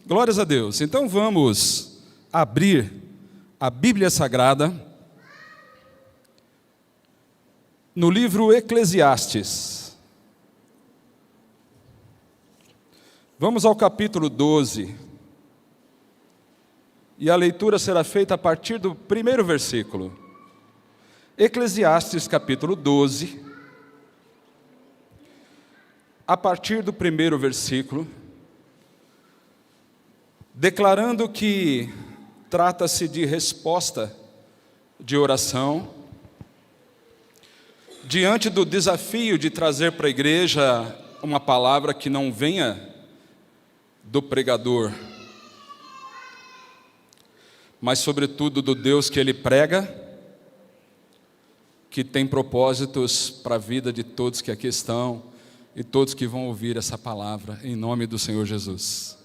Glórias a Deus. Então vamos abrir a Bíblia Sagrada no livro Eclesiastes. Vamos ao capítulo 12. E a leitura será feita a partir do primeiro versículo. Eclesiastes capítulo 12, a partir do primeiro versículo, declarando que trata-se de resposta de oração, diante do desafio de trazer para a igreja uma palavra que não venha do pregador, mas sobretudo do Deus que ele prega, que tem propósitos para a vida de todos que aqui estão e todos que vão ouvir essa palavra, em nome do Senhor Jesus.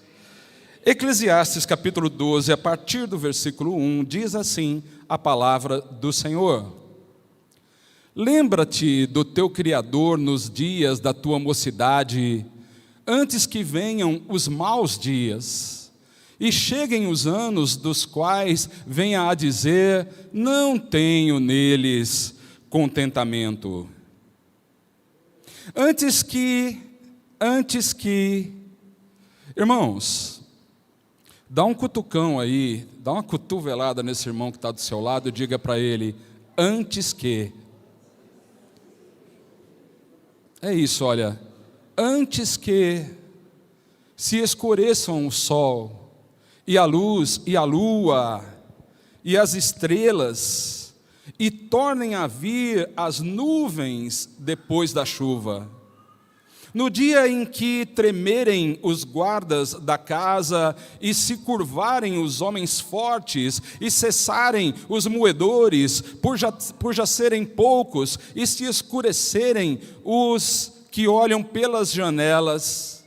Eclesiastes capítulo 12, a partir do versículo 1, diz assim a palavra do Senhor: Lembra-te do teu Criador nos dias da tua mocidade, antes que venham os maus dias, e cheguem os anos dos quais venha a dizer, não tenho neles contentamento. Antes que, irmãos, dá um cutucão aí, dá uma cotovelada nesse irmão que está do seu lado e diga para ele, antes que. É isso, olha, antes que se escureçam o sol, e a luz, e a lua, e as estrelas, e tornem a vir as nuvens depois da chuva. No dia em que tremerem os guardas da casa, e se curvarem os homens fortes, e cessarem os moedores, por já serem poucos, e se escurecerem os que olham pelas janelas,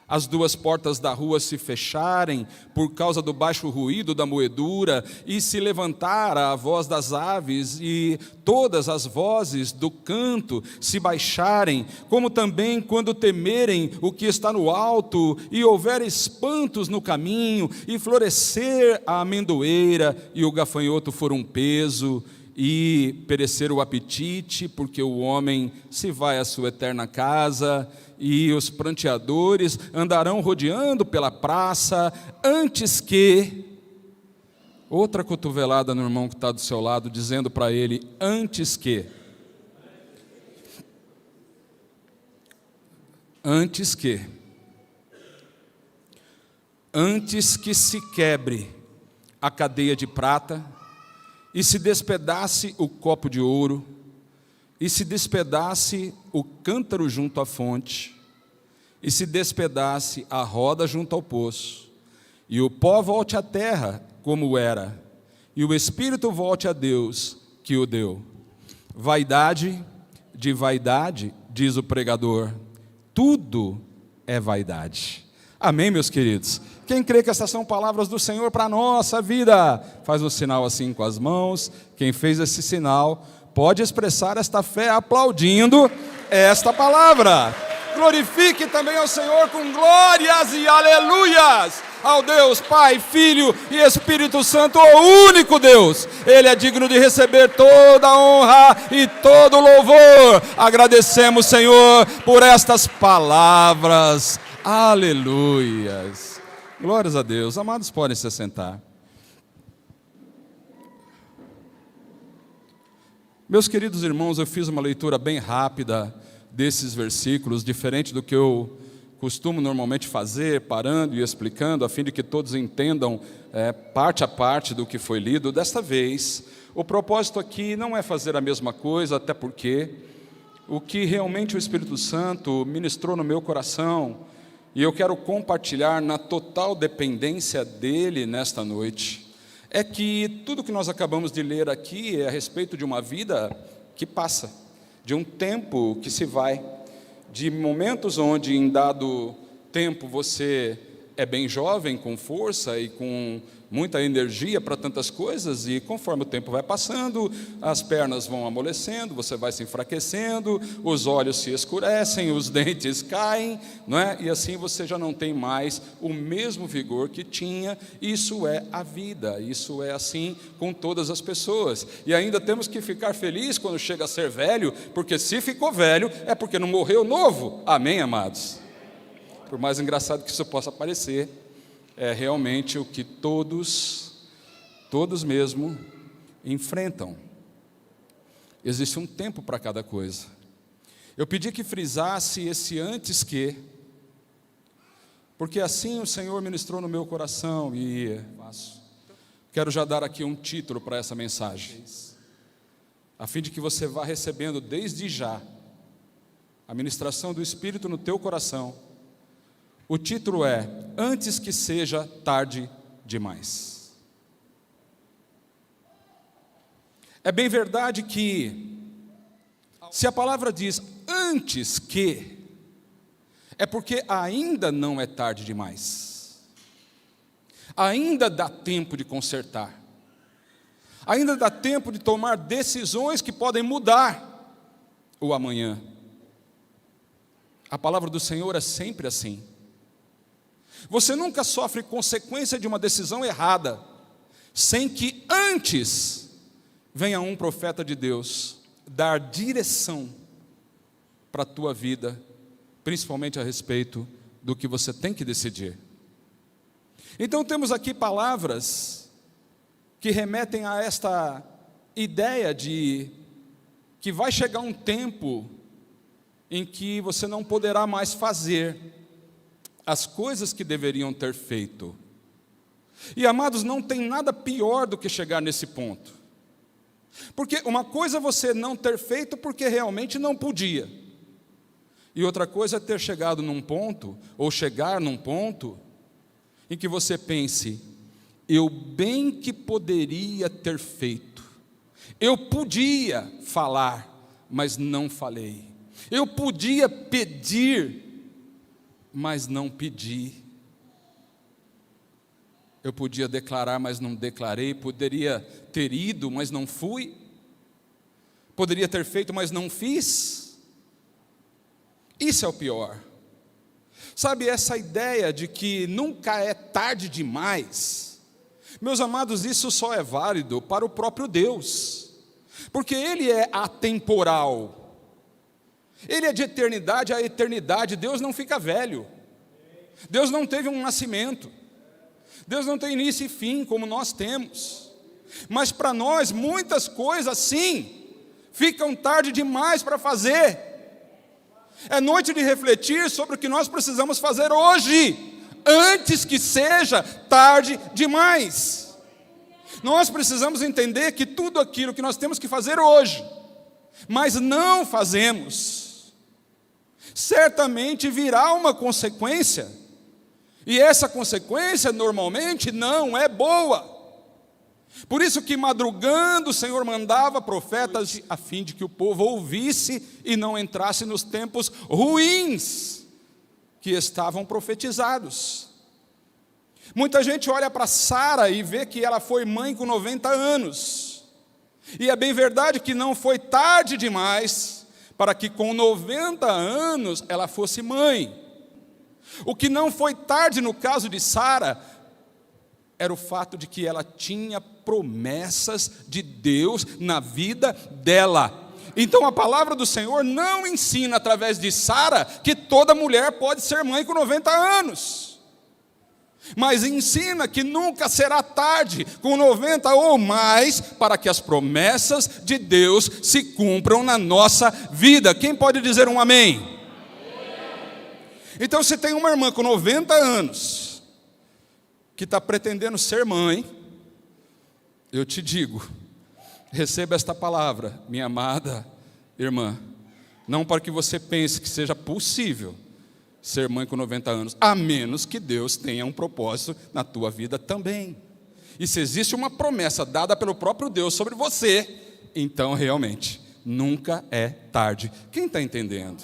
as duas portas da rua se fecharem por causa do baixo ruído da moedura, e se levantar a voz das aves, e todas as vozes do canto se baixarem, como também quando temerem o que está no alto, e houver espantos no caminho, e florescer a amendoeira, e o gafanhoto for um peso, e perecer o apetite, porque o homem se vai à sua eterna casa, e os pranteadores andarão rodeando pela praça, antes que... Outra cotovelada no irmão que está do seu lado, dizendo para ele, antes que se quebre a cadeia de prata, e se despedace o copo de ouro, e se despedace o cântaro junto à fonte, e se despedace a roda junto ao poço, e o pó volte à terra como era, e o Espírito volte a Deus que o deu. Vaidade de vaidade, diz o pregador, tudo é vaidade. Amém, meus queridos? Quem crê que essas são palavras do Senhor para a nossa vida, faz um sinal assim com as mãos. Quem fez esse sinal pode expressar esta fé aplaudindo esta palavra. Glorifique também ao Senhor com glórias e aleluias ao Deus Pai, Filho e Espírito Santo, o único Deus. Ele é digno de receber toda a honra e todo o louvor. Agradecemos, Senhor, por estas palavras. Aleluias. Glórias a Deus. Amados, podem se sentar. Meus queridos irmãos, eu fiz uma leitura bem rápida desses versículos, diferente do que eu costumo normalmente fazer, parando e explicando, a fim de que todos entendam parte a parte do que foi lido. Desta vez, o propósito aqui não é fazer a mesma coisa, até porque o que realmente o Espírito Santo ministrou no meu coração, e eu quero compartilhar na total dependência dele nesta noite, é que tudo que nós acabamos de ler aqui é a respeito de uma vida que passa, de um tempo que se vai, de momentos onde em dado tempo você é bem jovem, com força e com muita energia para tantas coisas, e conforme o tempo vai passando, as pernas vão amolecendo, você vai se enfraquecendo, os olhos se escurecem, os dentes caem, não é? E assim você já não tem mais o mesmo vigor que tinha. Isso é a vida, isso é assim com todas as pessoas. E ainda temos que ficar felizes quando chega a ser velho, porque se ficou velho, é porque não morreu novo. Amém, amados? Por mais engraçado que isso possa parecer, é realmente o que todos mesmo enfrentam. Existe um tempo para cada coisa. Eu pedi que frisasse esse antes que, porque assim o Senhor ministrou no meu coração e quero já dar aqui um título para essa mensagem, a fim de que você vá recebendo desde já a ministração do Espírito no teu coração. O título é: Antes que seja tarde demais. É bem verdade que, se a palavra diz antes que, é porque ainda não é tarde demais. Ainda dá tempo de consertar. Ainda dá tempo de tomar decisões que podem mudar o amanhã. A palavra do Senhor é sempre assim. Você nunca sofre consequência de uma decisão errada, sem que antes venha um profeta de Deus dar direção para a tua vida, principalmente a respeito do que você tem que decidir. Então temos aqui palavras que remetem a esta ideia de que vai chegar um tempo em que você não poderá mais fazer as coisas que deveriam ter feito. E, amados, não tem nada pior do que chegar nesse ponto. Porque uma coisa é você não ter feito porque realmente não podia. E outra coisa é ter chegado num ponto, ou chegar num ponto, em que você pense: eu bem que poderia ter feito. Eu podia falar, mas não falei. Eu podia pedir, mas não pedi. Eu podia declarar, mas não declarei. Poderia ter ido, mas não fui. Poderia ter feito, mas não fiz. Isso é o pior. Sabe, essa ideia de que nunca é tarde demais, meus amados, isso só é válido para o próprio Deus, porque Ele é atemporal. Ele é de eternidade a eternidade. Deus não fica velho. Deus não teve um nascimento. Deus não tem início e fim como nós temos. Mas para nós, muitas coisas, sim, ficam tarde demais para fazer. É noite de refletir sobre o que nós precisamos fazer hoje, antes que seja tarde demais. Nós precisamos entender que tudo aquilo que nós temos que fazer hoje, mas não fazemos, certamente virá uma consequência, e essa consequência normalmente não é boa. Por isso que madrugando o Senhor mandava profetas a fim de que o povo ouvisse e não entrasse nos tempos ruins que estavam profetizados. Muita gente olha para Sara e vê que ela foi mãe com 90 anos. E é bem verdade que não foi tarde demais para que com 90 anos ela fosse mãe. O que não foi tarde no caso de Sara era o fato de que ela tinha promessas de Deus na vida dela. Então a palavra do Senhor não ensina através de Sara que toda mulher pode ser mãe com 90 anos. Mas ensina que nunca será tarde, com 90 ou mais, para que as promessas de Deus se cumpram na nossa vida. Quem pode dizer um amém? Então, se tem uma irmã com 90 anos, que está pretendendo ser mãe, eu te digo, receba esta palavra, minha amada irmã, não para que você pense que seja possível ser mãe com 90 anos, a menos que Deus tenha um propósito na tua vida também. E se existe uma promessa dada pelo próprio Deus sobre você, então realmente nunca é tarde. Quem está entendendo?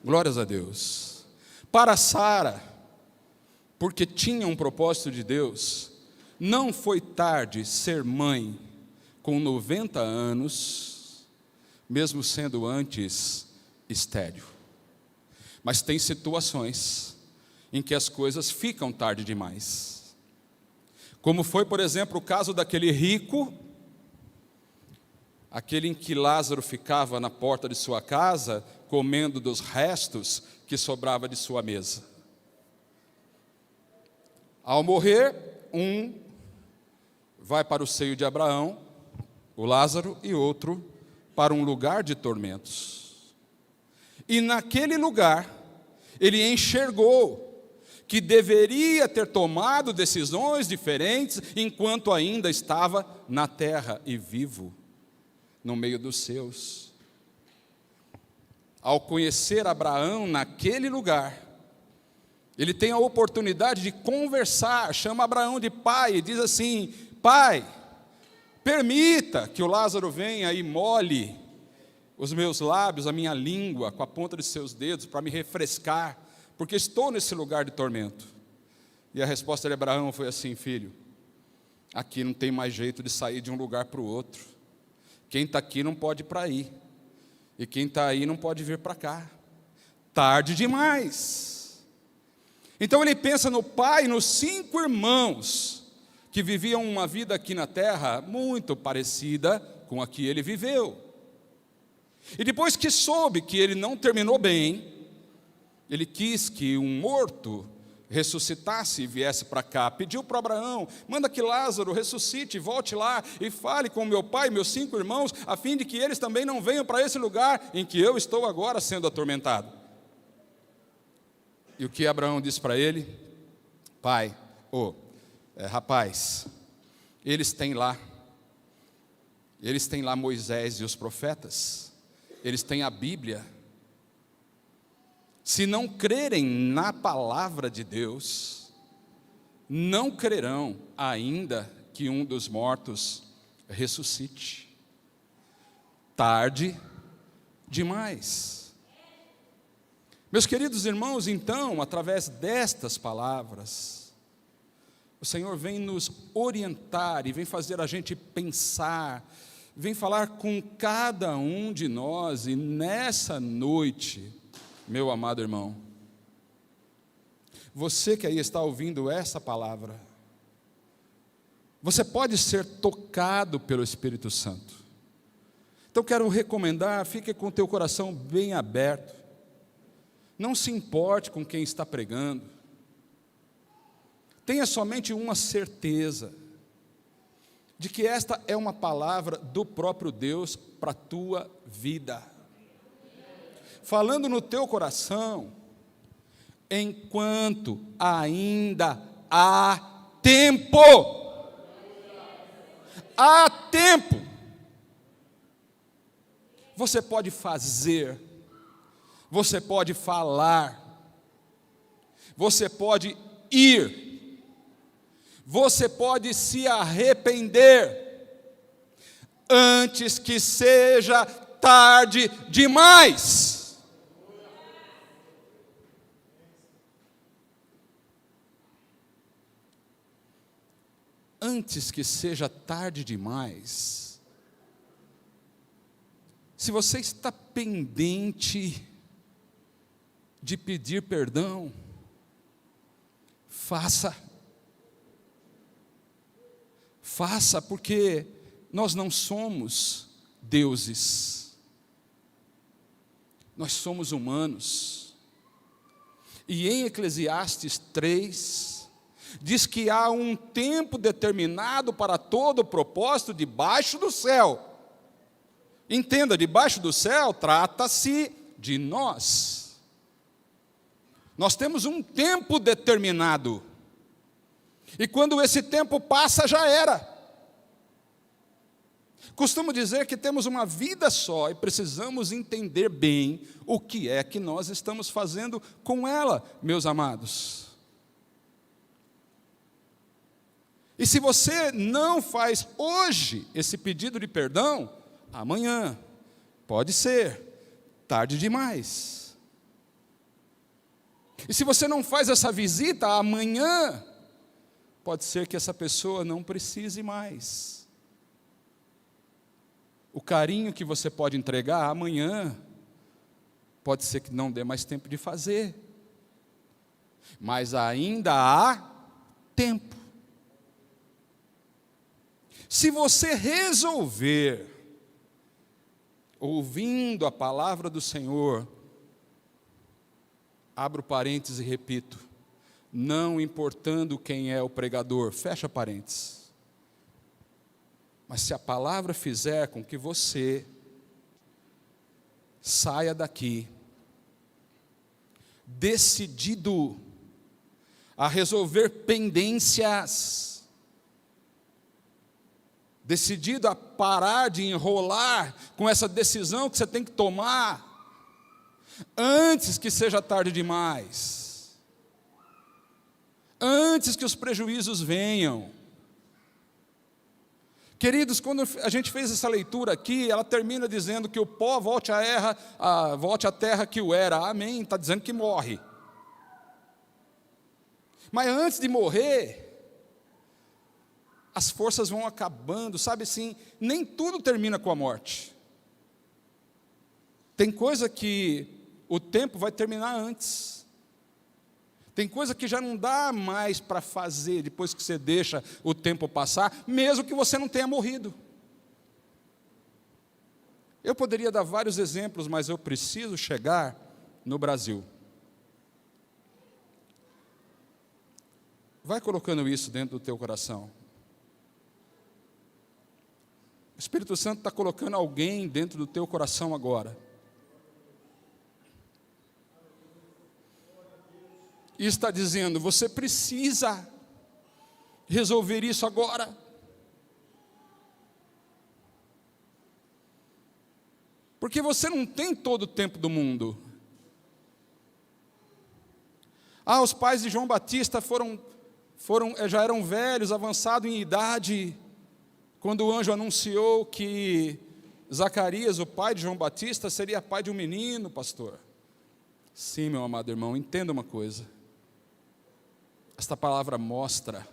Glórias a Deus. Para Sara, porque tinha um propósito de Deus, não foi tarde ser mãe com 90 anos, mesmo sendo antes estéril. Mas tem situações em que as coisas ficam tarde demais. Como foi, por exemplo, o caso daquele rico, aquele em que Lázaro ficava na porta de sua casa, comendo dos restos que sobrava de sua mesa. Ao morrer, um vai para o seio de Abraão, o Lázaro, e outro para um lugar de tormentos. E naquele lugar, ele enxergou que deveria ter tomado decisões diferentes enquanto ainda estava na terra e vivo, no meio dos seus. Ao conhecer Abraão naquele lugar, ele tem a oportunidade de conversar, chama Abraão de pai e diz assim: pai, permita que o Lázaro venha e molhe os meus lábios, a minha língua, com a ponta de seus dedos, para me refrescar, porque estou nesse lugar de tormento. E a resposta de Abraão foi assim: filho, aqui não tem mais jeito de sair de um lugar para o outro. Quem está aqui não pode ir para aí, e quem está aí não pode vir para cá. Tarde demais. Então ele pensa no pai e nos 5 irmãos que viviam uma vida aqui na terra muito parecida com a que ele viveu. E depois que soube que ele não terminou bem, ele quis que um morto ressuscitasse e viesse para cá. Pediu para Abraão: manda que Lázaro ressuscite, volte lá e fale com meu pai e meus 5 irmãos, a fim de que eles também não venham para esse lugar em que eu estou agora sendo atormentado. E o que Abraão disse para ele? Pai, rapaz, eles têm lá Moisés e os profetas, eles têm a Bíblia. Se não crerem na palavra de Deus, não crerão ainda que um dos mortos ressuscite. Tarde demais. Meus queridos irmãos, então, através destas palavras, o Senhor vem nos orientar e vem fazer a gente pensar, vem falar com cada um de nós, e nessa noite, meu amado irmão, você que aí está ouvindo essa palavra, você pode ser tocado pelo Espírito Santo. Então quero recomendar, fique com o teu coração bem aberto, não se importe com quem está pregando, tenha somente uma certeza, de que esta é uma palavra do próprio Deus para a tua vida, falando no teu coração, enquanto ainda há tempo. Há tempo. Você pode fazer, você pode falar, você pode ir, você pode se arrepender, antes que seja tarde demais. Antes que seja tarde demais. Se você está pendente de pedir perdão, faça. Faça, porque nós não somos deuses. Nós somos humanos. E em Eclesiastes 3, diz que há um tempo determinado para todo o propósito debaixo do céu. Entenda, debaixo do céu trata-se de nós. Nós temos um tempo determinado. E quando esse tempo passa, já era. Costumo dizer que temos uma vida só e precisamos entender bem o que é que nós estamos fazendo com ela, meus amados. E se você não faz hoje esse pedido de perdão, amanhã pode ser tarde demais. E se você não faz essa visita amanhã, pode ser que essa pessoa não precise mais. O carinho que você pode entregar amanhã, pode ser que não dê mais tempo de fazer. Mas ainda há tempo. Se você resolver, ouvindo a palavra do Senhor, abro parênteses e repito, não importando quem é o pregador, fecha parênteses. Mas se a palavra fizer com que você saia daqui decidido a resolver pendências, decidido a parar de enrolar com essa decisão que você tem que tomar, antes que seja tarde demais, antes que os prejuízos venham. Queridos, quando a gente fez essa leitura aqui, ela termina dizendo que o pó volte à terra que o era. Amém, está dizendo que morre. Mas antes de morrer, as forças vão acabando, sabe assim, nem tudo termina com a morte. Tem coisa que o tempo vai terminar antes. Tem coisa que já não dá mais para fazer depois que você deixa o tempo passar, mesmo que você não tenha morrido. Eu poderia dar vários exemplos, mas eu preciso chegar no Brasil. Vai colocando isso dentro do teu coração. O Espírito Santo está colocando alguém dentro do teu coração agora. E está dizendo, você precisa resolver isso agora. Porque você não tem todo o tempo do mundo. Os pais de João Batista já eram velhos, avançados em idade, quando o anjo anunciou que Zacarias, o pai de João Batista, seria pai de um menino, pastor. Sim, meu amado irmão, entenda uma coisa. Esta palavra mostra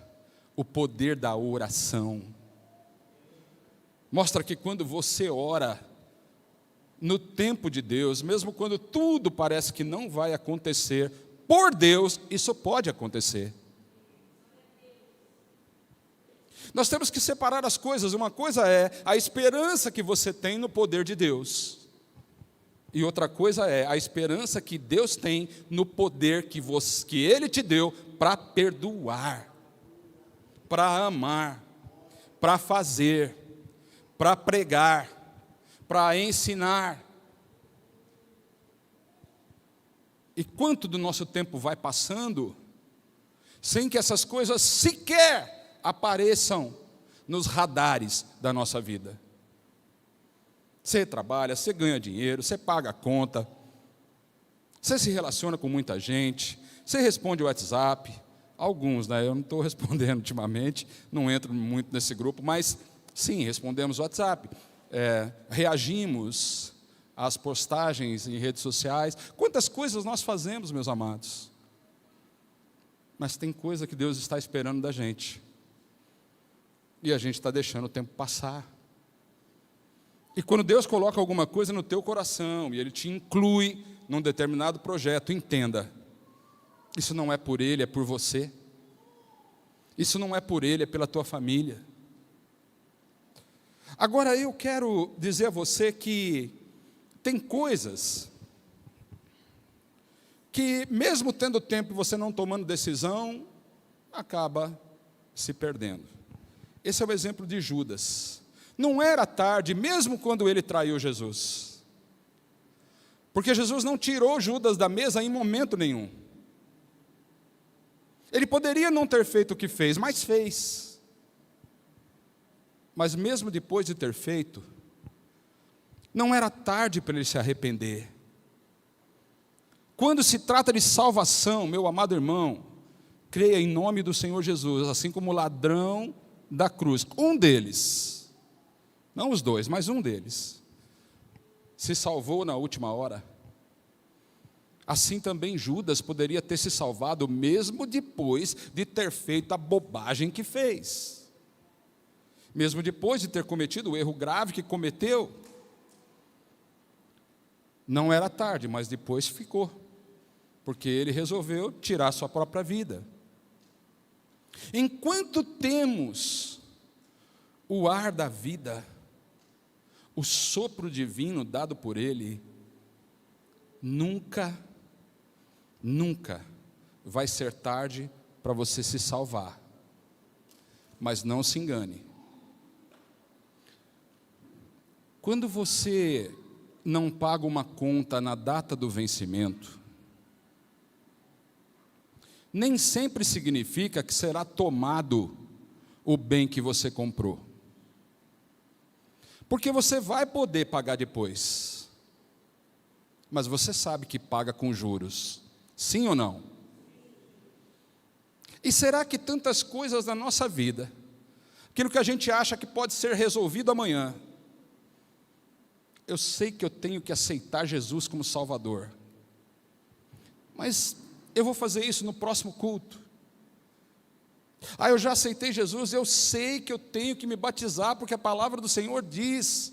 o poder da oração. Mostra que quando você ora no tempo de Deus, mesmo quando tudo parece que não vai acontecer, por Deus, isso pode acontecer. Nós temos que separar as coisas. Uma coisa é a esperança que você tem no poder de Deus. E outra coisa é a esperança que Deus tem no poder que Ele te deu para perdoar, para amar, para fazer, para pregar, para ensinar. E quanto do nosso tempo vai passando sem que essas coisas sequer apareçam nos radares da nossa vida? Você trabalha, você ganha dinheiro, você paga a conta, você se relaciona com muita gente, você responde o WhatsApp, alguns, né? Eu não estou respondendo ultimamente, não entro muito nesse grupo, mas sim, respondemos o WhatsApp, reagimos às postagens em redes sociais. Quantas coisas nós fazemos, meus amados? Mas tem coisa que Deus está esperando da gente, e a gente está deixando o tempo passar. E quando Deus coloca alguma coisa no teu coração, e Ele te inclui num determinado projeto, entenda, isso não é por Ele, é por você. Isso não é por Ele, é pela tua família. Agora eu quero dizer a você que tem coisas que mesmo tendo tempo e você não tomando decisão, acaba se perdendo. Esse é o exemplo de Judas. Não era tarde, mesmo quando ele traiu Jesus. Porque Jesus não tirou Judas da mesa em momento nenhum. Ele poderia não ter feito o que fez, mas fez. Mas mesmo depois de ter feito, não era tarde para ele se arrepender. Quando se trata de salvação, meu amado irmão, creia em nome do Senhor Jesus, assim como o ladrão da cruz, um deles, não os dois, mas um deles, se salvou na última hora. Assim também Judas poderia ter se salvado, mesmo depois de ter feito a bobagem que fez. Mesmo depois de ter cometido o erro grave que cometeu. Não era tarde, mas depois ficou. Porque ele resolveu tirar sua própria vida. Enquanto temos o ar da vida, o sopro divino dado por Ele, nunca vai ser tarde para você se salvar. Mas não se engane. Quando você não paga uma conta na data do vencimento, nem sempre significa que será tomado o bem que você comprou. Porque você vai poder pagar depois. Mas você sabe que paga com juros. Sim ou não? E será que tantas coisas na nossa vida, aquilo que a gente acha que pode ser resolvido amanhã, eu sei que eu tenho que aceitar Jesus como Salvador, mas eu vou fazer isso no próximo culto. Eu já aceitei Jesus, eu sei que eu tenho que me batizar, porque a palavra do Senhor diz: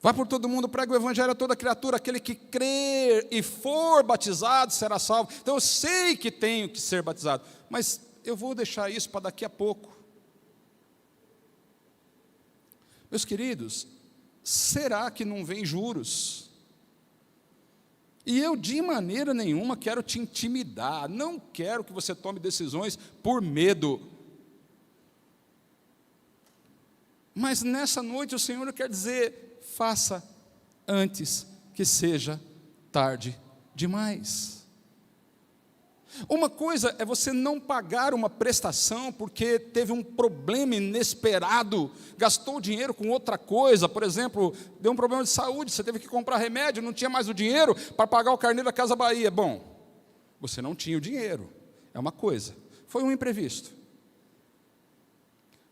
vai por todo mundo, prega o evangelho a toda criatura, aquele que crer e for batizado será salvo. Então eu sei que tenho que ser batizado, mas eu vou deixar isso para daqui a pouco. Meus queridos, será que não vem juros? E eu de maneira nenhuma quero te intimidar, não quero que você tome decisões por medo. Mas nessa noite o Senhor quer dizer: faça antes que seja tarde demais. Uma coisa é você não pagar uma prestação porque teve um problema inesperado, gastou dinheiro com outra coisa, por exemplo, deu um problema de saúde, você teve que comprar remédio, não tinha mais o dinheiro para pagar o carnê da Casa Bahia. Bom, você não tinha o dinheiro, é uma coisa, foi um imprevisto.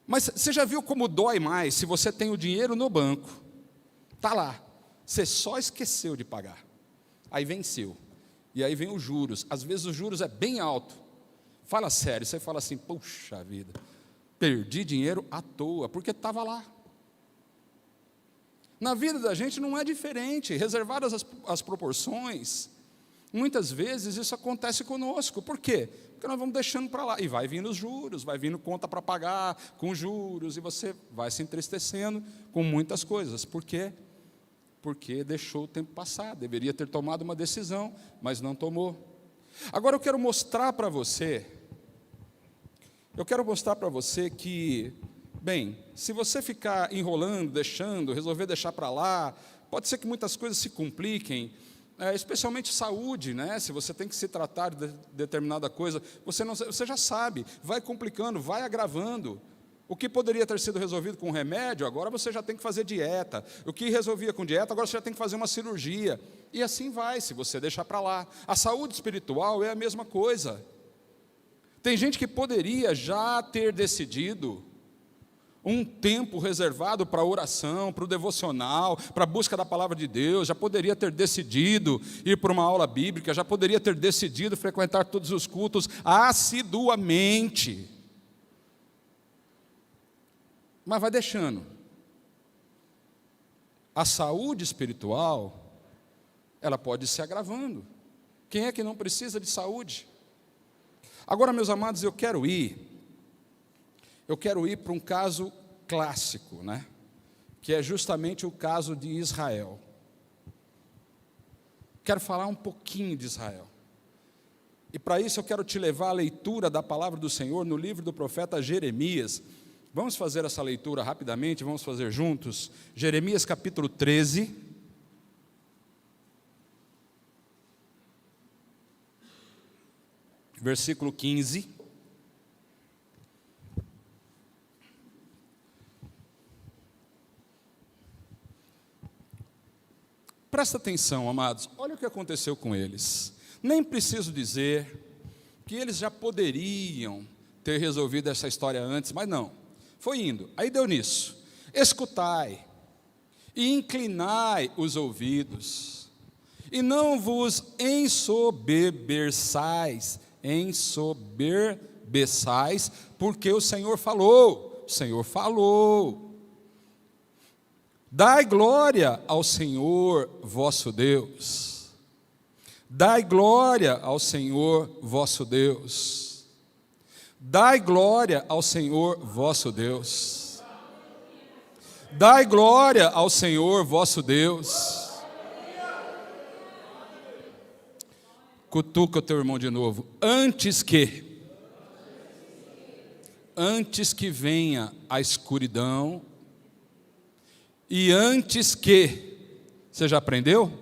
Mas você já viu como dói mais se você tem o dinheiro no banco, está lá, você só esqueceu de pagar, aí venceu. E aí vem os juros, às vezes os juros é bem alto. Fala sério, você fala assim: puxa vida, perdi dinheiro à toa, porque estava lá. Na vida da gente não é diferente, reservadas as proporções, muitas vezes isso acontece conosco. Por quê? Porque nós vamos deixando para lá, e vai vindo os juros, vai vindo conta para pagar, com juros, e você vai se entristecendo com muitas coisas. Por quê? Porque deixou o tempo passar, deveria ter tomado uma decisão, mas não tomou. Agora eu quero mostrar para você que, bem, se você ficar enrolando, deixando, resolver deixar para lá, pode ser que muitas coisas se compliquem, especialmente saúde, né? Se você tem que se tratar de determinada coisa, você já sabe, vai complicando, vai agravando. O que poderia ter sido resolvido com remédio, agora você já tem que fazer dieta. O que resolvia com dieta, agora você já tem que fazer uma cirurgia. E assim vai, se você deixar para lá. A saúde espiritual é a mesma coisa. Tem gente que poderia já ter decidido um tempo reservado para a oração, para o devocional, para a busca da palavra de Deus, já poderia ter decidido ir para uma aula bíblica, já poderia ter decidido frequentar todos os cultos assiduamente. Mas vai deixando. A saúde espiritual, ela pode ir se agravando. Quem é que não precisa de saúde? Agora, meus amados, eu quero ir para um caso clássico, né? Que é justamente o caso de Israel. Quero falar um pouquinho de Israel. E para isso eu quero te levar à leitura da palavra do Senhor no livro do profeta Jeremias. Vamos fazer essa leitura rapidamente, vamos fazer juntos. Jeremias capítulo 13. Versículo 15. Presta atenção, amados, olha o que aconteceu com eles. Nem preciso dizer que eles já poderiam ter resolvido essa história antes, mas não. Foi indo, aí deu nisso: escutai e inclinai os ouvidos, E não vos ensoberbeçais, porque o Senhor falou. Dai glória ao Senhor vosso Deus. Dai glória ao Senhor vosso Deus. Dai glória ao Senhor vosso Deus. Dai glória ao Senhor vosso Deus. Cutuca o teu irmão de novo. Antes que venha a escuridão, e antes que, você já aprendeu?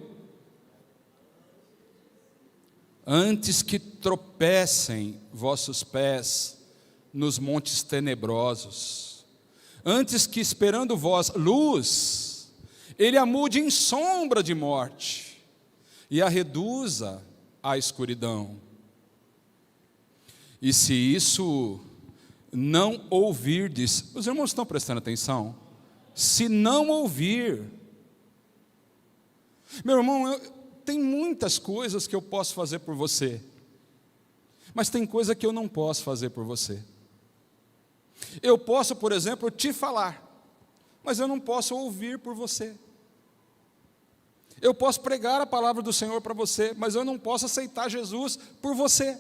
Antes que tropecem vossos pés nos montes tenebrosos, antes que esperando vós luz, ele a mude em sombra de morte, e a reduza à escuridão. E se isso não ouvirdes, os irmãos estão prestando atenção? Se não ouvir, meu irmão, tem muitas coisas que eu posso fazer por você, mas tem coisa que eu não posso fazer por você. Eu posso, por exemplo, te falar, mas eu não posso ouvir por você. Eu posso pregar a palavra do Senhor para você, mas eu não posso aceitar Jesus por você.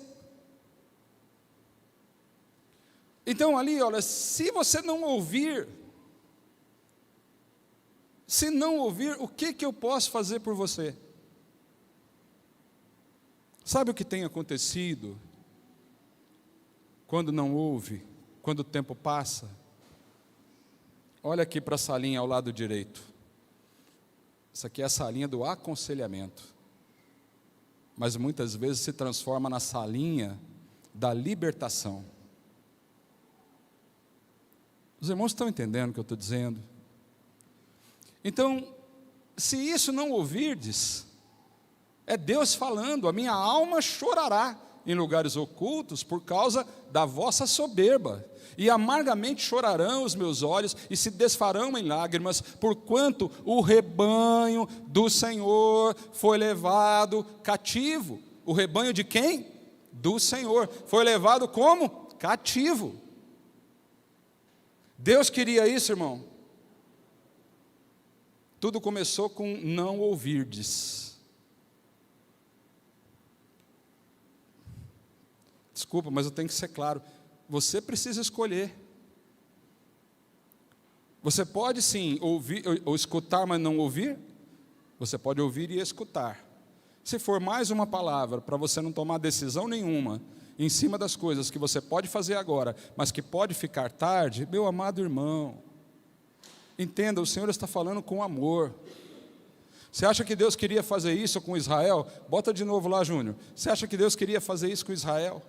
Então ali, olha, se você não ouvir, o que eu posso fazer por você? Sabe o que tem acontecido quando não ouve, quando o tempo passa? Olha aqui para a salinha ao lado direito. Isso aqui é a salinha do aconselhamento, mas muitas vezes se transforma na salinha da libertação. Os irmãos estão entendendo o que eu estou dizendo? Então, se isso não ouvirdes, é Deus falando: a minha alma chorará em lugares ocultos por causa da vossa soberba, e amargamente chorarão os meus olhos e se desfarão em lágrimas, porquanto o rebanho do Senhor foi levado cativo. O rebanho de quem? Do Senhor. Foi levado como? Cativo. Deus queria isso, irmão. Tudo começou com não ouvirdes. Desculpa, mas eu tenho que ser claro. Você precisa escolher. Você pode sim ouvir ou escutar, mas não ouvir. Você pode ouvir e escutar. Se for mais uma palavra para você não tomar decisão nenhuma em cima das coisas que você pode fazer agora, mas que pode ficar tarde, meu amado irmão, entenda, o Senhor está falando com amor. Você acha que Deus queria fazer isso com Israel? Bota de novo lá, Júnior. Você acha que Deus queria fazer isso com Israel?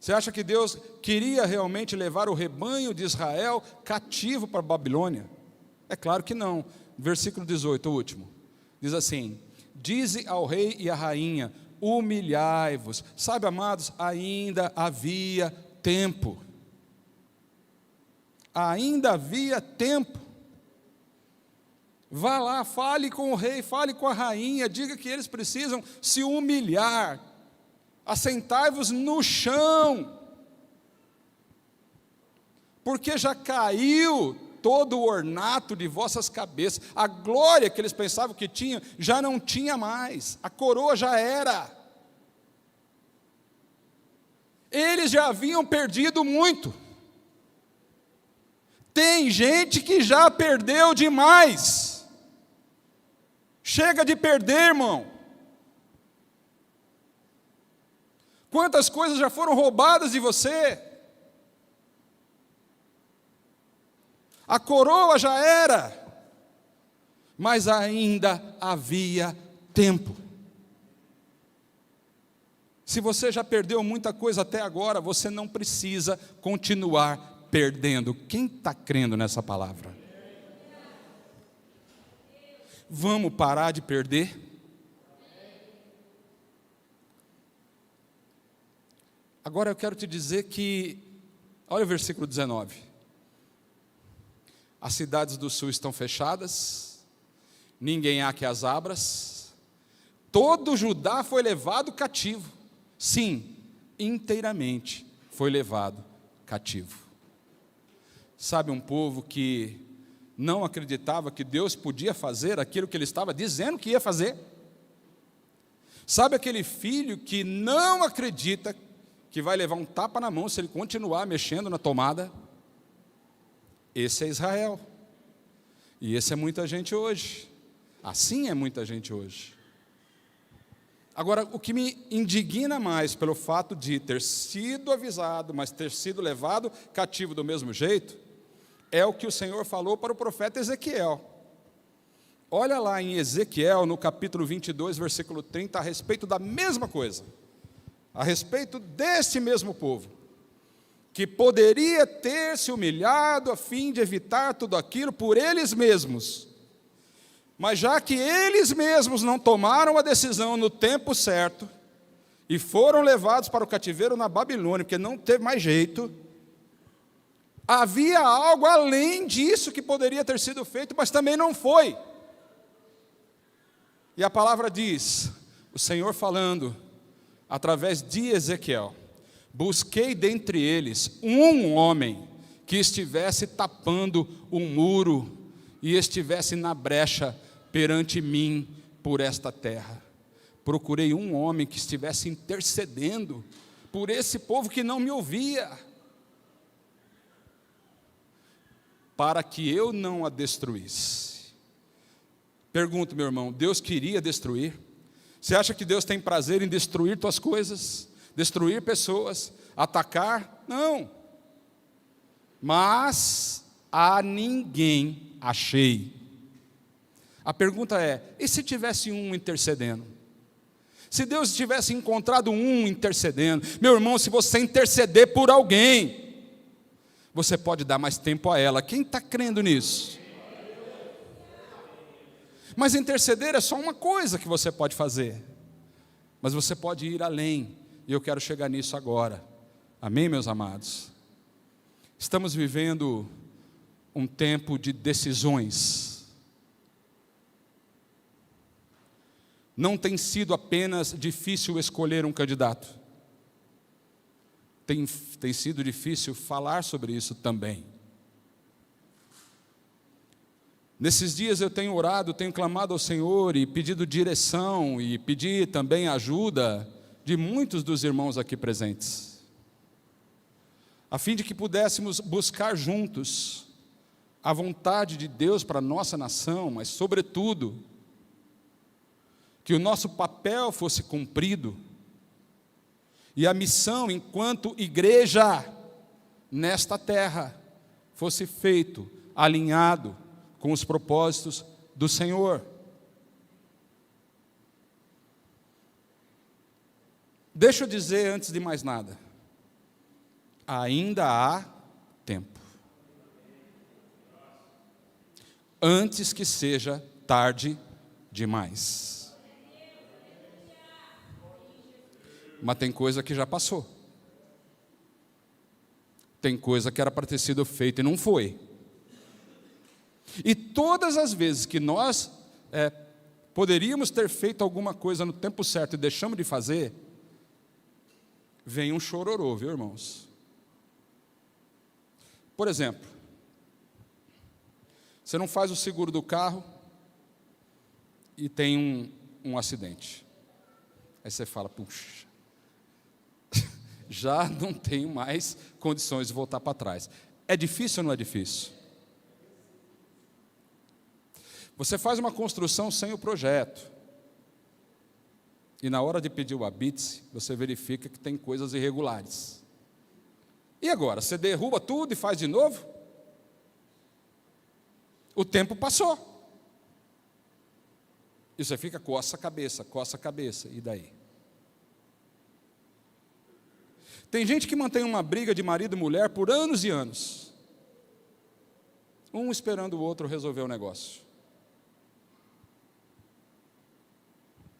Você acha que Deus queria realmente levar o rebanho de Israel cativo para a Babilônia? É claro que não. Versículo 18, o último. Diz assim: dize ao rei e à rainha, humilhai-vos. Sabe, amados, ainda havia tempo. Ainda havia tempo. Vá lá, fale com o rei, fale com a rainha, diga que eles precisam se humilhar. Assentai-vos no chão, porque já caiu todo o ornato de vossas cabeças. A glória que eles pensavam que tinham, já não tinha mais. A coroa já era. Eles já haviam perdido muito. Tem gente que já perdeu demais. Chega de perder, irmão. Quantas coisas já foram roubadas de você? A coroa já era, mas ainda havia tempo. Se você já perdeu muita coisa até agora, você não precisa continuar perdendo. Quem está crendo nessa palavra? Vamos parar de perder? Agora eu quero te dizer que, olha o versículo 19. As cidades do sul estão fechadas, ninguém há que as abras, todo Judá foi levado cativo. Sim, inteiramente foi levado cativo. Sabe, um povo que não acreditava que Deus podia fazer aquilo que ele estava dizendo que ia fazer? Sabe aquele filho que não acredita que vai levar um tapa na mão se ele continuar mexendo na tomada? Esse é Israel. E esse é muita gente hoje. Assim é muita gente hoje. Agora, o que me indigna mais pelo fato de ter sido avisado, mas ter sido levado cativo do mesmo jeito, é o que o Senhor falou para o profeta Ezequiel. Olha lá em Ezequiel, no capítulo 22, versículo 30, a respeito da mesma coisa. A respeito deste mesmo povo, que poderia ter se humilhado a fim de evitar tudo aquilo por eles mesmos. Mas já que eles mesmos não tomaram a decisão no tempo certo, e foram levados para o cativeiro na Babilônia, porque não teve mais jeito, havia algo além disso que poderia ter sido feito, mas também não foi. E a palavra diz, o Senhor falando, através de Ezequiel: busquei dentre eles um homem que estivesse tapando um muro e estivesse na brecha perante mim por esta terra. Procurei um homem que estivesse intercedendo por esse povo que não me ouvia, para que eu não a destruísse. Pergunto, meu irmão, Deus queria destruir? Você acha que Deus tem prazer em destruir tuas coisas, destruir pessoas, atacar? Não. Mas a ninguém achei. A pergunta é, e se tivesse um intercedendo? Se Deus tivesse encontrado um intercedendo, meu irmão, se você interceder por alguém, você pode dar mais tempo a ela. Quem está crendo nisso? Mas interceder é só uma coisa que você pode fazer. Mas você pode ir além. E eu quero chegar nisso agora. Amém, meus amados? Estamos vivendo um tempo de decisões. Não tem sido apenas difícil escolher um candidato. Tem sido difícil falar sobre isso também. Nesses dias eu tenho orado, tenho clamado ao Senhor e pedido direção e pedi também ajuda de muitos dos irmãos aqui presentes, a fim de que pudéssemos buscar juntos a vontade de Deus para a nossa nação, mas sobretudo, que o nosso papel fosse cumprido e a missão enquanto igreja nesta terra fosse feito, alinhado com os propósitos do Senhor. Deixa eu dizer antes de mais nada, ainda há tempo, antes que seja tarde demais. Mas tem coisa que já passou, tem coisa que era para ter sido feita e não foi. E todas as vezes que nós poderíamos ter feito alguma coisa no tempo certo e deixamos de fazer, vem um chororô, viu, irmãos? Por exemplo, você não faz o seguro do carro e tem um acidente. Aí você fala, puxa, já não tenho mais condições de voltar para trás. É difícil ou não é difícil? Você faz uma construção sem o projeto. E na hora de pedir o habite, você verifica que tem coisas irregulares. E agora? Você derruba tudo e faz de novo? O tempo passou. E você fica, coça a cabeça, e daí? Tem gente que mantém uma briga de marido e mulher por anos e anos. Um esperando o outro resolver o negócio.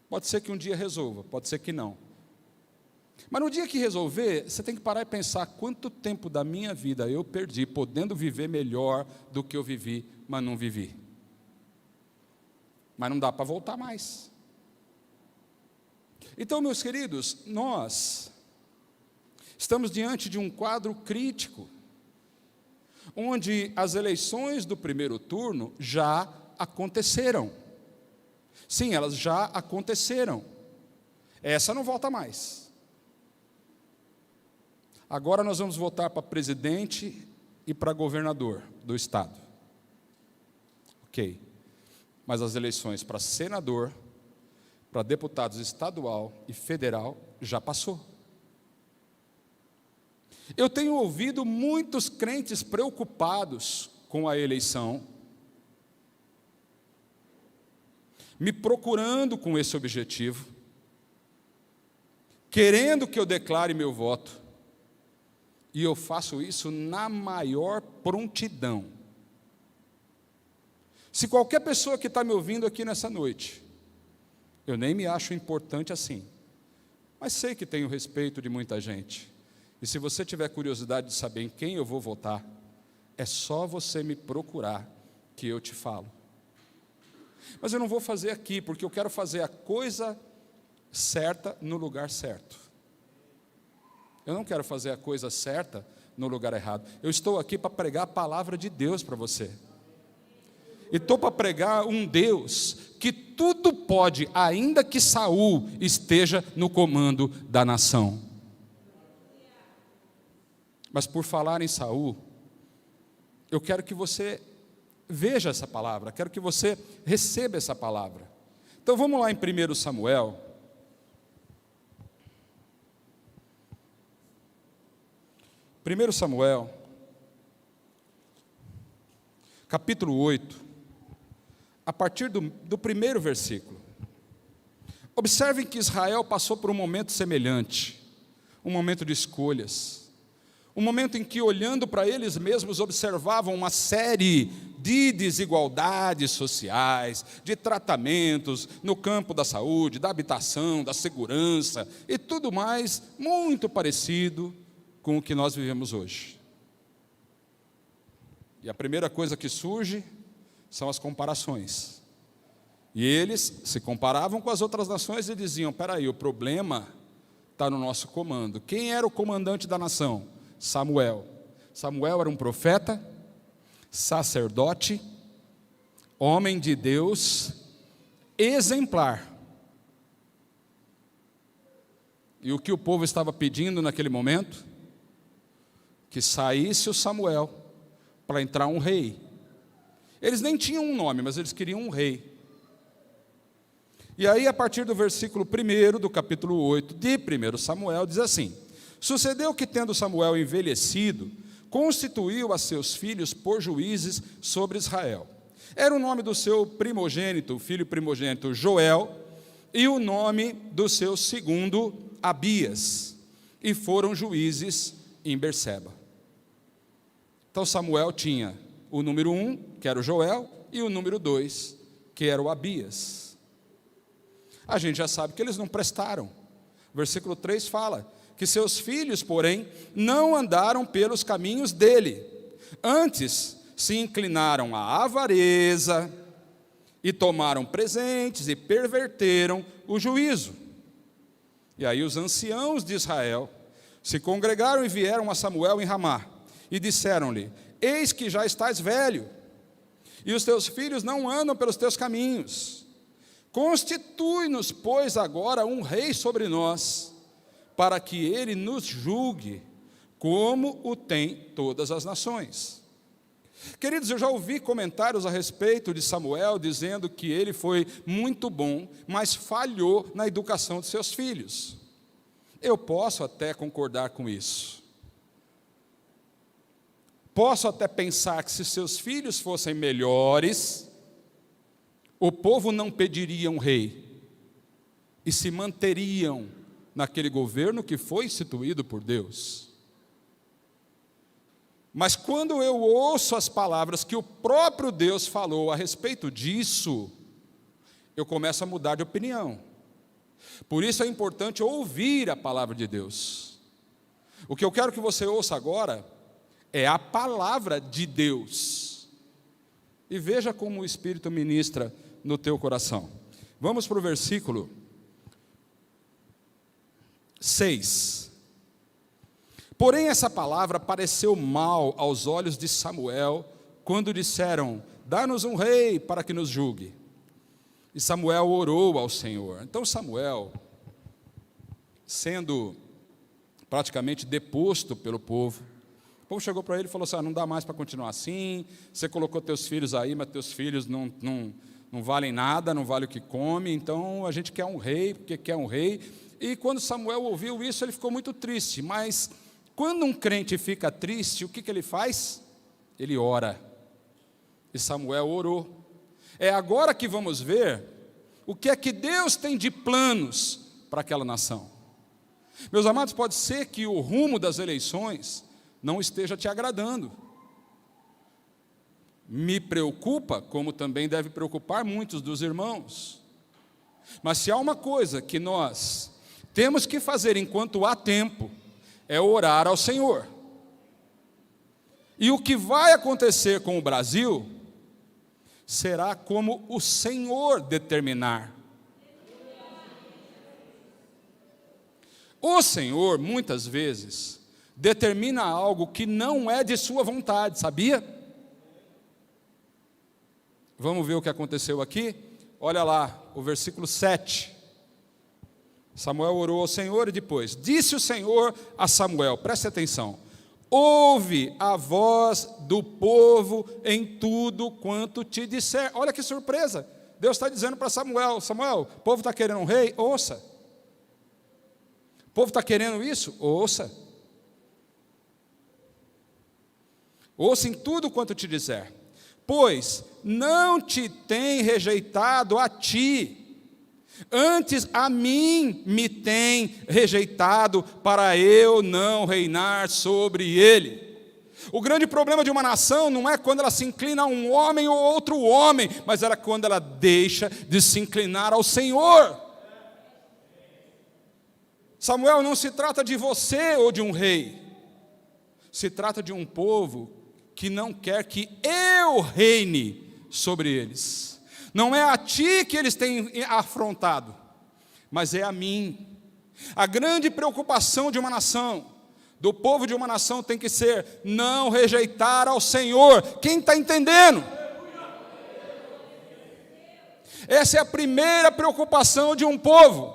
Pode ser que um dia resolva, pode ser que não. Mas no dia que resolver, você tem que parar e pensar quanto tempo da minha vida eu perdi podendo viver melhor do que eu vivi, mas não vivi. Mas não dá para voltar mais. Então, meus queridos, nós estamos diante de um quadro crítico, onde as eleições do primeiro turno já aconteceram. Sim, elas já aconteceram. Essa não volta mais. Agora nós vamos votar para presidente e para governador do estado. Ok. Mas as eleições para senador, para deputados estadual e federal já passou. Eu tenho ouvido muitos crentes preocupados com a eleição, me procurando com esse objetivo, querendo que eu declare meu voto, e eu faço isso na maior prontidão. Se qualquer pessoa que está me ouvindo aqui nessa noite, eu nem me acho importante assim, mas sei que tenho respeito de muita gente, e se você tiver curiosidade de saber em quem eu vou votar, é só você me procurar que eu te falo. Mas eu não vou fazer aqui, porque eu quero fazer a coisa certa no lugar certo. Eu não quero fazer a coisa certa no lugar errado. Eu estou aqui para pregar a palavra de Deus para você. E estou para pregar um Deus que tudo pode, ainda que Saul esteja no comando da nação. Mas por falar em Saul, eu quero que você veja essa palavra, quero que você receba essa palavra. Então vamos lá em 1 Samuel. Capítulo 8, a partir do primeiro versículo. Observem que Israel passou por um momento semelhante, um momento de escolhas, um momento em que, olhando para eles mesmos, observavam uma série de desigualdades sociais, de tratamentos no campo da saúde, da habitação, da segurança e tudo mais, muito parecido com o que nós vivemos hoje. E a primeira coisa que surge são as comparações. E eles se comparavam com as outras nações e diziam: espera aí, o problema está no nosso comando. Quem era o comandante da nação? Samuel. Samuel era um profeta, sacerdote, homem de Deus, exemplar. E o que o povo estava pedindo naquele momento? Que saísse o Samuel para entrar um rei. Eles nem tinham um nome, mas eles queriam um rei. E aí, a partir do versículo 1 do capítulo 8 de 1 Samuel, diz assim: sucedeu que, tendo Samuel envelhecido, constituiu a seus filhos por juízes sobre Israel. Era o nome do seu primogênito, filho primogênito, Joel, e o nome do seu segundo, Abias, e foram juízes em Berseba. Então Samuel tinha o número 1, que era o Joel, e o número 2, que era o Abias. A gente já sabe que eles não prestaram. O versículo 3 fala que seus filhos, porém, não andaram pelos caminhos dele. Antes, se inclinaram à avareza e tomaram presentes e perverteram o juízo. E aí os anciãos de Israel se congregaram e vieram a Samuel em Ramá e disseram-lhe: eis que já estás velho, e os teus filhos não andam pelos teus caminhos. Constitui-nos, pois, agora um rei sobre nós, para que ele nos julgue, como o tem todas as nações. Queridos, eu já ouvi comentários a respeito de Samuel, dizendo que ele foi muito bom, mas falhou na educação de seus filhos. Eu posso até concordar com isso. Posso até pensar que, se seus filhos fossem melhores, o povo não pediria um rei, e se manteriam naquele governo que foi instituído por Deus. Mas quando eu ouço as palavras que o próprio Deus falou a respeito disso, eu começo a mudar de opinião. Por isso é importante ouvir a palavra de Deus. O que eu quero que você ouça agora é a palavra de Deus. E veja como o Espírito ministra no teu coração. Vamos para o versículo 6. Porém essa palavra pareceu mal aos olhos de Samuel, quando disseram: dá-nos um rei para que nos julgue. E Samuel orou ao Senhor. Então Samuel, sendo praticamente deposto pelo povo, o povo chegou para ele e falou assim: não dá mais para continuar assim, você colocou teus filhos aí, mas teus filhos não valem nada, não valem o que come, então a gente quer um rei, porque quer um rei. E quando Samuel ouviu isso, ele ficou muito triste. Mas quando um crente fica triste, o que ele faz? Ele ora. E Samuel orou. É agora que vamos ver o que é que Deus tem de planos para aquela nação. Meus amados, pode ser que o rumo das eleições não esteja te agradando. Me preocupa, como também deve preocupar muitos dos irmãos. Mas se há uma coisa que nós temos que fazer enquanto há tempo, é orar ao Senhor. E o que vai acontecer com o Brasil será como o Senhor determinar. O Senhor, muitas vezes, determina algo que não é de sua vontade, sabia? Vamos ver o que aconteceu aqui? Olha lá, o versículo 7. Samuel orou ao Senhor e depois disse o Senhor a Samuel, preste atenção: ouve a voz do povo em tudo quanto te disser. Olha que surpresa, Deus está dizendo para Samuel: Samuel, o povo está querendo um rei? Ouça. O povo está querendo isso? Ouça. Ouça em tudo quanto te disser, pois não te tem rejeitado a ti, antes a mim me tem rejeitado, para eu não reinar sobre ele. O grande problema de uma nação não é quando ela se inclina a um homem ou outro homem, mas era quando ela deixa de se inclinar ao Senhor. Samuel, não se trata de você ou de um rei, se trata de um povo que não quer que eu reine sobre eles. Não é a ti que eles têm afrontado, mas é a mim. A grande preocupação de uma nação, do povo de uma nação, tem que ser não rejeitar ao Senhor. Quem está entendendo? Essa é a primeira preocupação de um povo.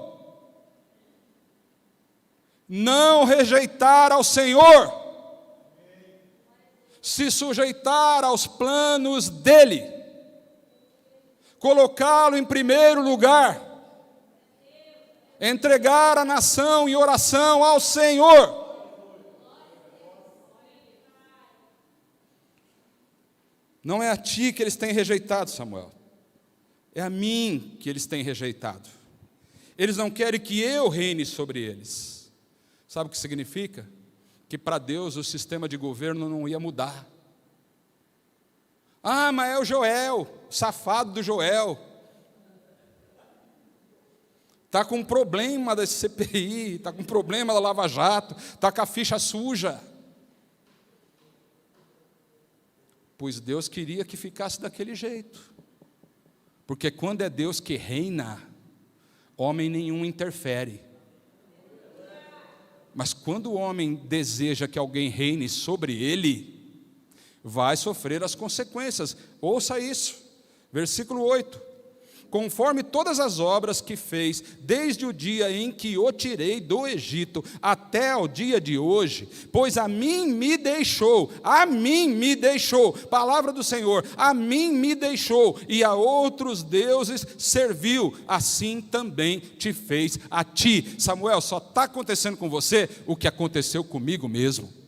Não rejeitar ao Senhor, se sujeitar aos planos dEle, colocá-lo em primeiro lugar, entregar a nação em oração ao Senhor. Não é a ti que eles têm rejeitado, Samuel, é a mim que eles têm rejeitado. Eles não querem que eu reine sobre eles. Sabe o que significa? Que para Deus o sistema de governo não ia mudar. Ah, mas é o Joel, o safado do Joel. Está com um problema da CPI, está com um problema da Lava Jato, está com a ficha suja. Pois Deus queria que ficasse daquele jeito. Porque quando é Deus que reina, homem nenhum interfere. Mas quando o homem deseja que alguém reine sobre ele, vai sofrer as consequências. Ouça isso, versículo 8. Conforme todas as obras que fez, desde o dia em que o tirei do Egito, até ao dia de hoje, pois a mim me deixou, palavra do Senhor, a mim me deixou, e a outros deuses serviu, assim também te fez a ti. Samuel, só está acontecendo com você o que aconteceu comigo mesmo.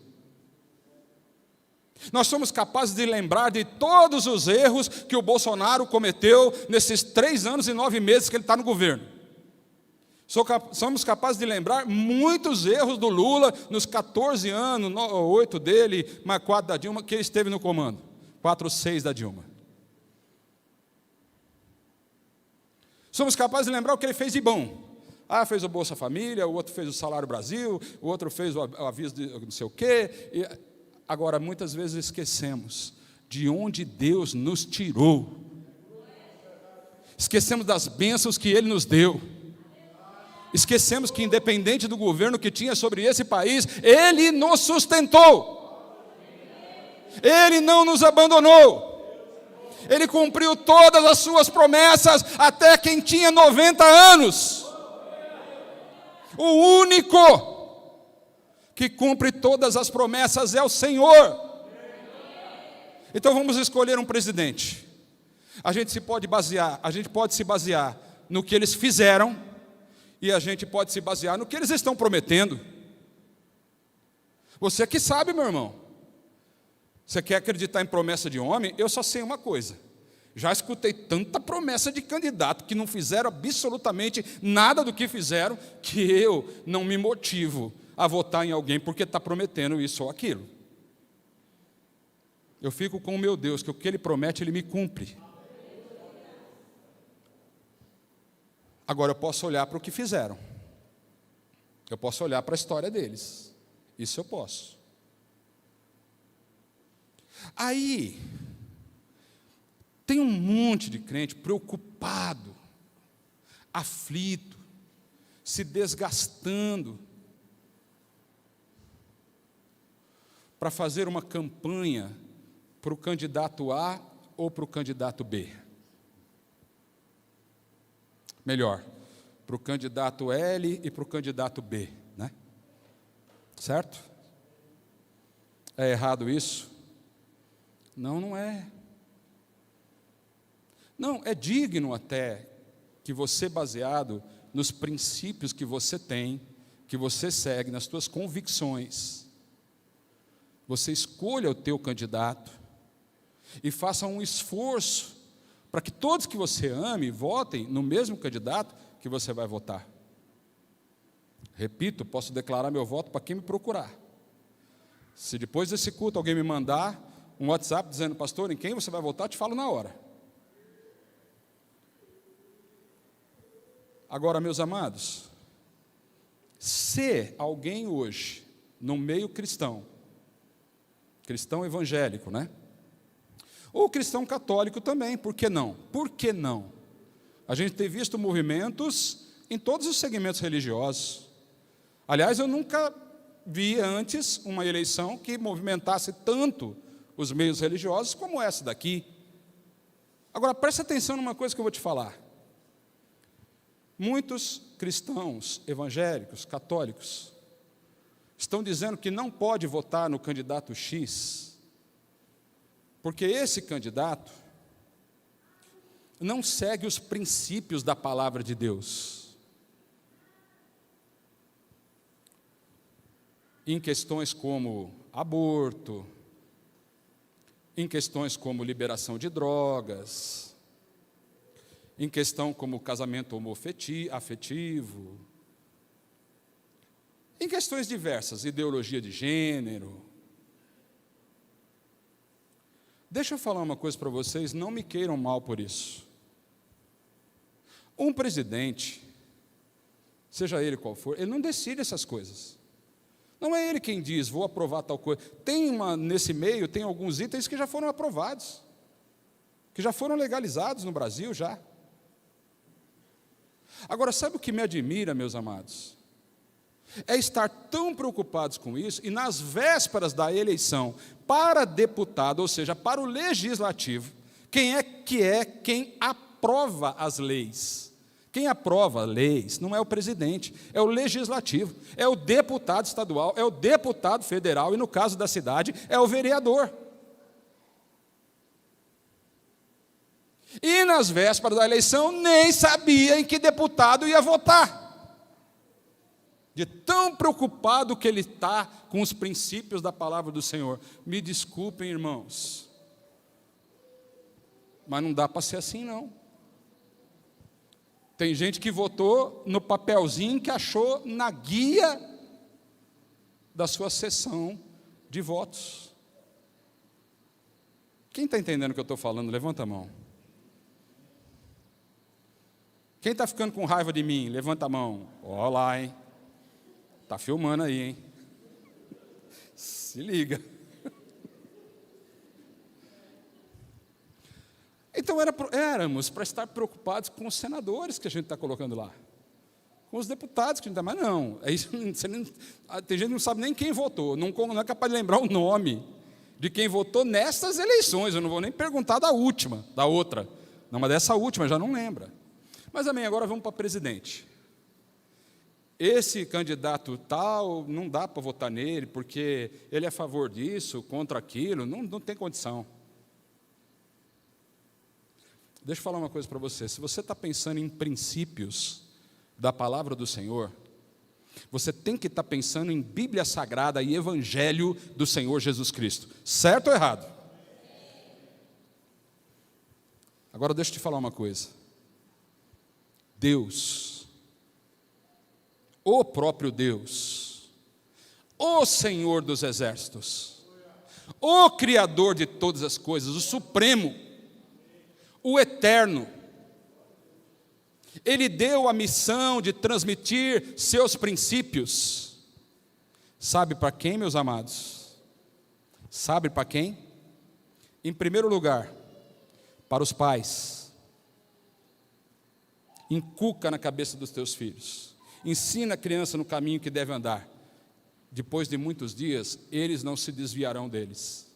Nós somos capazes de lembrar de todos os erros que o Bolsonaro cometeu nesses 3 anos e 9 meses que ele está no governo. Somos capazes de lembrar muitos erros do Lula nos 14 anos, 8 dele, mais 4 da Dilma, que ele esteve no comando. 4 ou 6 da Dilma. Somos capazes de lembrar o que ele fez de bom. Ah, fez o Bolsa Família, o outro fez o Salário Brasil, o outro fez o aviso de não sei o quê. Agora, muitas vezes esquecemos de onde Deus nos tirou. Esquecemos das bênçãos que Ele nos deu. Esquecemos que, independente do governo que tinha sobre esse país, Ele nos sustentou. Ele não nos abandonou. Ele cumpriu todas as suas promessas até quem tinha 90 anos. O único que cumpre todas as promessas é o Senhor. Então vamos escolher um presidente. A gente pode se basear no que eles fizeram e a gente pode se basear no que eles estão prometendo. Você que sabe, meu irmão. Você quer acreditar em promessa de homem? Eu só sei uma coisa. Já escutei tanta promessa de candidato que não fizeram absolutamente nada do que fizeram, que eu não me motivo a votar em alguém porque está prometendo isso ou aquilo. Eu fico com o meu Deus, que o que Ele promete, Ele me cumpre. Agora eu posso olhar para o que fizeram. Eu posso olhar para a história deles. Isso eu posso. Aí, tem um monte de crente preocupado, aflito, se desgastando para fazer uma campanha para o candidato A ou para o candidato B. Melhor, para o candidato L e para o candidato B, né? Certo? É errado isso? Não, não é. Não, é digno até que você, baseado nos princípios que você tem, que você segue, nas suas convicções, você escolha o teu candidato e faça um esforço para que todos que você ame votem no mesmo candidato que você vai votar. Repito, posso declarar meu voto para quem me procurar. Se depois desse culto alguém me mandar um WhatsApp dizendo, pastor, em quem você vai votar, eu te falo na hora. Agora, meus amados, se alguém hoje, no meio cristão evangélico, né? Ou cristão católico também, por que não? Por que não? A gente tem visto movimentos em todos os segmentos religiosos. Aliás, eu nunca vi antes uma eleição que movimentasse tanto os meios religiosos como essa daqui. Agora, preste atenção numa coisa que eu vou te falar. Muitos cristãos evangélicos, católicos, estão dizendo que não pode votar no candidato X, porque esse candidato não segue os princípios da palavra de Deus. Em questões como aborto, em questões como liberação de drogas, em questão como casamento homoafetivo, em questões diversas, ideologia de gênero. Deixa eu falar uma coisa para vocês, não me queiram mal por isso. Um presidente, seja ele qual for, ele não decide essas coisas. Não é ele quem diz, vou aprovar tal coisa. Nesse meio, tem alguns itens que já foram aprovados, que já foram legalizados no Brasil já. Agora, sabe o que me admira, meus amados? É estar tão preocupados com isso, e nas vésperas da eleição para deputado, ou seja, para o legislativo, quem aprova as leis? Quem aprova leis não é o presidente, é o legislativo, é o deputado estadual, é o deputado federal, e no caso da cidade, é o vereador. E nas vésperas da eleição, nem sabia em que deputado ia votar. De tão preocupado que ele está com os princípios da palavra do Senhor. Me desculpem, irmãos, mas não dá para ser assim, não. Tem gente que votou no papelzinho que achou na guia da sua sessão de votos. Quem está entendendo o que eu estou falando? Levanta a mão. Quem está ficando com raiva de mim? Levanta a mão. Olha lá, hein? Está filmando aí, hein? Se liga. Então éramos para estar preocupados com os senadores que a gente está colocando lá, com os deputados que a gente dá, mas não. Aí você não, tem gente que não sabe nem quem votou, não é capaz de lembrar o nome de quem votou nessas eleições. Eu não vou nem perguntar da última, da outra. Não, mas dessa última já não lembra. Mas amém, agora vamos para presidente. Esse candidato tal, não dá para votar nele, porque ele é a favor disso, contra aquilo, não tem condição. Deixa eu falar uma coisa para você. Se você está pensando em princípios da palavra do Senhor, você tem que estar pensando em Bíblia Sagrada e Evangelho do Senhor Jesus Cristo. Certo ou errado? Agora deixa eu te falar uma coisa. Deus, o próprio Deus, o Senhor dos exércitos, o Criador de todas as coisas, o Supremo, o Eterno, Ele deu a missão de transmitir seus princípios. Sabe para quem, meus amados? Sabe para quem? Em primeiro lugar, para os pais. Inculca na cabeça dos teus filhos. Ensina a criança no caminho que deve andar. Depois de muitos dias, eles não se desviarão deles.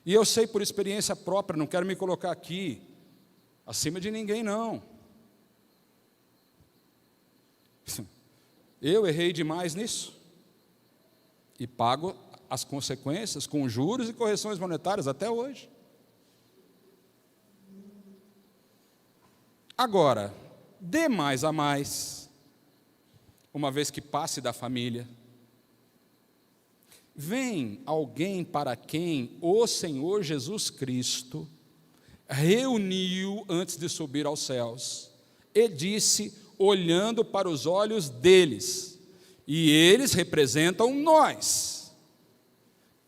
E eu sei por experiência própria, não quero me colocar aqui acima de ninguém, não. Eu errei demais nisso. E pago as consequências com juros e correções monetárias até hoje. Agora, dê mais a mais, uma vez que passe da família. Vem alguém para quem o Senhor Jesus Cristo reuniu antes de subir aos céus, e disse, olhando para os olhos deles, e eles representam nós.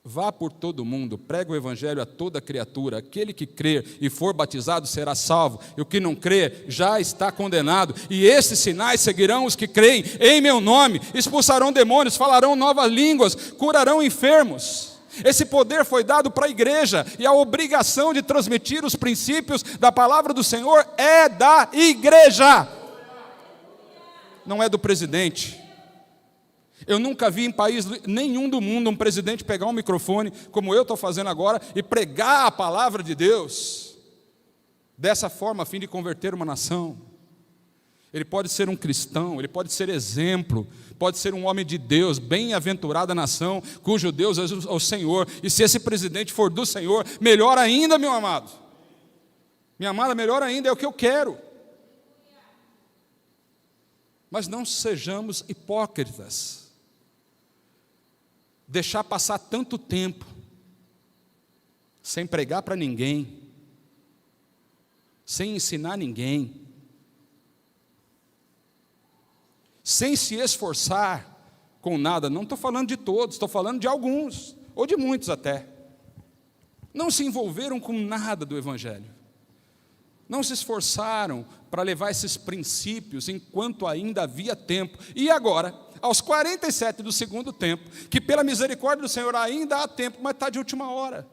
Vá por todo o mundo, prega o evangelho a toda criatura. Aquele que crer e for batizado será salvo, e o que não crer já está condenado. E esses sinais seguirão os que creem em meu nome: expulsarão demônios, falarão novas línguas, curarão enfermos. Esse poder foi dado para a igreja, e a obrigação de transmitir os princípios da palavra do Senhor é da igreja, não é do presidente. Eu nunca vi em país nenhum do mundo um presidente pegar um microfone, como eu estou fazendo agora, e pregar a palavra de Deus dessa forma, a fim de converter uma nação. Ele pode ser um cristão, ele pode ser exemplo, pode ser um homem de Deus, bem-aventurada nação, cujo Deus é o Senhor. E se esse presidente for do Senhor, melhor ainda, meu amado. Minha amada, melhor ainda, é o que eu quero. Mas não sejamos hipócritas. Deixar passar tanto tempo sem pregar para ninguém, sem ensinar ninguém, sem se esforçar com nada. Não estou falando de todos, estou falando de alguns, ou de muitos até. Não se envolveram com nada do Evangelho, não se esforçaram para levar esses princípios enquanto ainda havia tempo. E agora, aos 47 do segundo tempo, que pela misericórdia do Senhor ainda há tempo, mas está de última hora.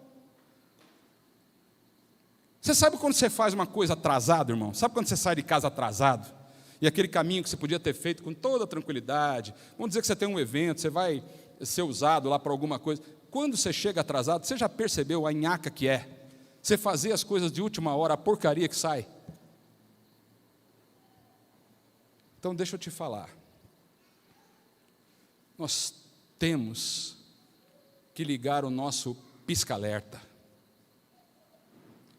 Você sabe quando você faz uma coisa atrasado, irmão? Sabe quando você sai de casa atrasado? E aquele caminho que você podia ter feito com toda tranquilidade, vamos dizer que você tem um evento, você vai ser usado lá para alguma coisa. Quando você chega atrasado, você já percebeu a nhaca que é? Você fazer as coisas de última hora, a porcaria que sai. Então deixa eu te falar. Nós temos que ligar o nosso pisca-alerta.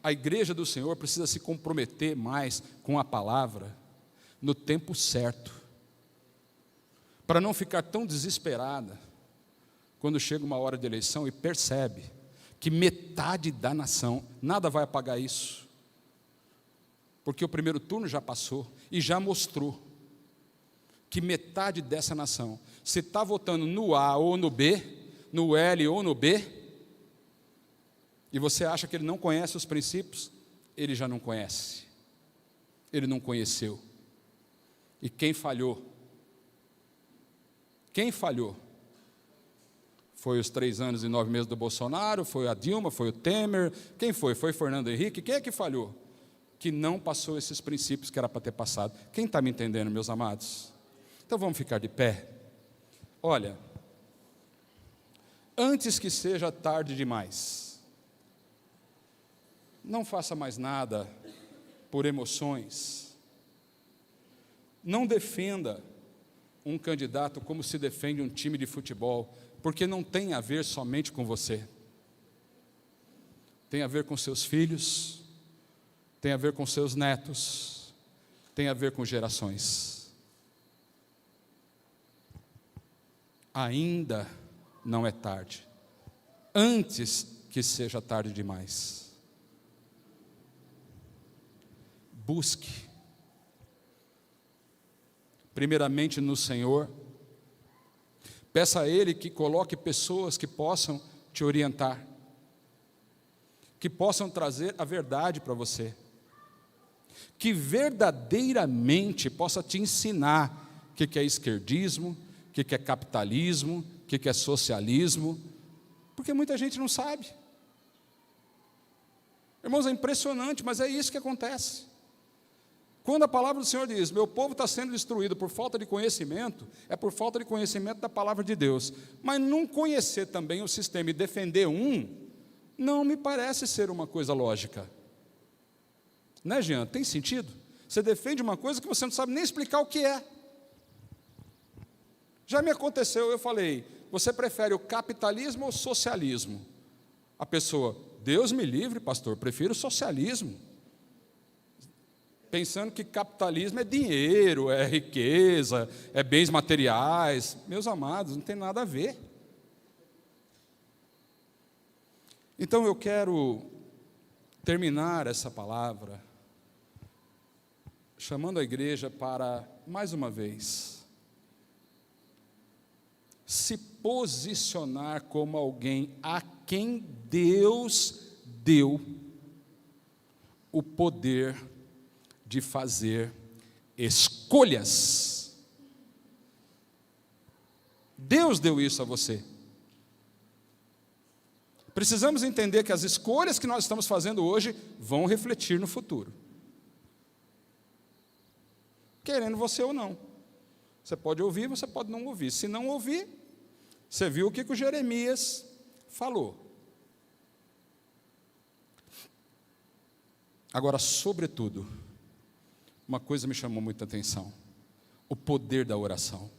A igreja do Senhor precisa se comprometer mais com a palavra no tempo certo, para não ficar tão desesperada quando chega uma hora de eleição e percebe que metade da nação, nada vai apagar isso, porque o primeiro turno já passou e já mostrou que metade dessa nação, se está votando no A ou no B, no L ou no B, e você acha que ele não conhece os princípios, ele já não conhece, ele não conheceu. E quem falhou? Quem falhou? Foi os 3 anos e 9 meses do Bolsonaro, foi a Dilma, foi o Temer, quem foi? Foi Fernando Henrique, quem é que falhou? Que não passou esses princípios que era para ter passado. Quem está me entendendo, meus amados? Então vamos ficar de pé. Olha, antes que seja tarde demais, não faça mais nada por emoções. Não defenda um candidato como se defende um time de futebol, porque não tem a ver somente com você. Tem a ver com seus filhos, tem a ver com seus netos, tem a ver com gerações. Ainda não é tarde, antes que seja tarde demais. Busque, primeiramente no Senhor, peça a Ele que coloque pessoas que possam te orientar, que possam trazer a verdade para você, que verdadeiramente possa te ensinar o que é esquerdismo, o que é capitalismo, o que é socialismo, porque muita gente não sabe. Irmãos, é impressionante, mas é isso que acontece. Quando a palavra do Senhor diz, meu povo está sendo destruído por falta de conhecimento, é por falta de conhecimento da palavra de Deus. Mas não conhecer também o sistema e defender não me parece ser uma coisa lógica. Né, Jean? Tem sentido? Você defende uma coisa que você não sabe nem explicar o que é. Já me aconteceu, eu falei, você prefere o capitalismo ou o socialismo? A pessoa, Deus me livre, pastor, prefiro o socialismo. Pensando que capitalismo é dinheiro, é riqueza, é bens materiais. Meus amados, não tem nada a ver. Então eu quero terminar essa palavra chamando a igreja para, mais uma vez, se posicionar como alguém a quem Deus deu o poder de fazer escolhas. Deus deu isso a você. Precisamos entender que as escolhas que nós estamos fazendo hoje vão refletir no futuro. Querendo você ou não. Você pode ouvir, você pode não ouvir. Se não ouvir, você viu o que o Jeremias falou. Agora, sobretudo, uma coisa me chamou muita atenção: o poder da oração.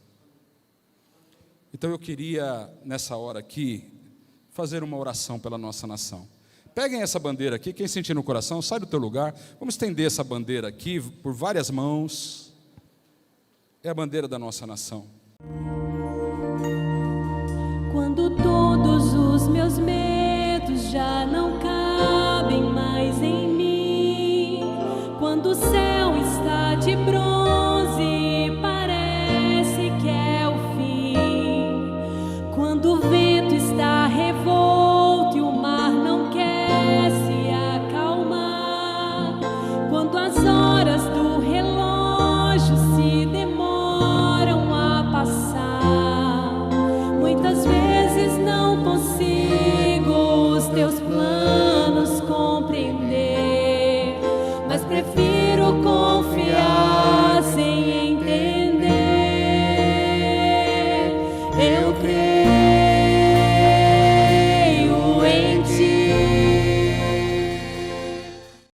Então eu queria, nessa hora aqui, fazer uma oração pela nossa nação. Peguem essa bandeira aqui, quem sentir no coração, sai do teu lugar. Vamos estender essa bandeira aqui por várias mãos. É a bandeira da nossa nação. Quando todos os meus medos já não cabem mais em mim, quando o céu está de bronze e parece que é o fim, quando o vento está revolto e o mar não quer se acalmar, quando as horas do relógio se demoram a passar, muitas vezes não consigo os teus planos compreender, mas prefiro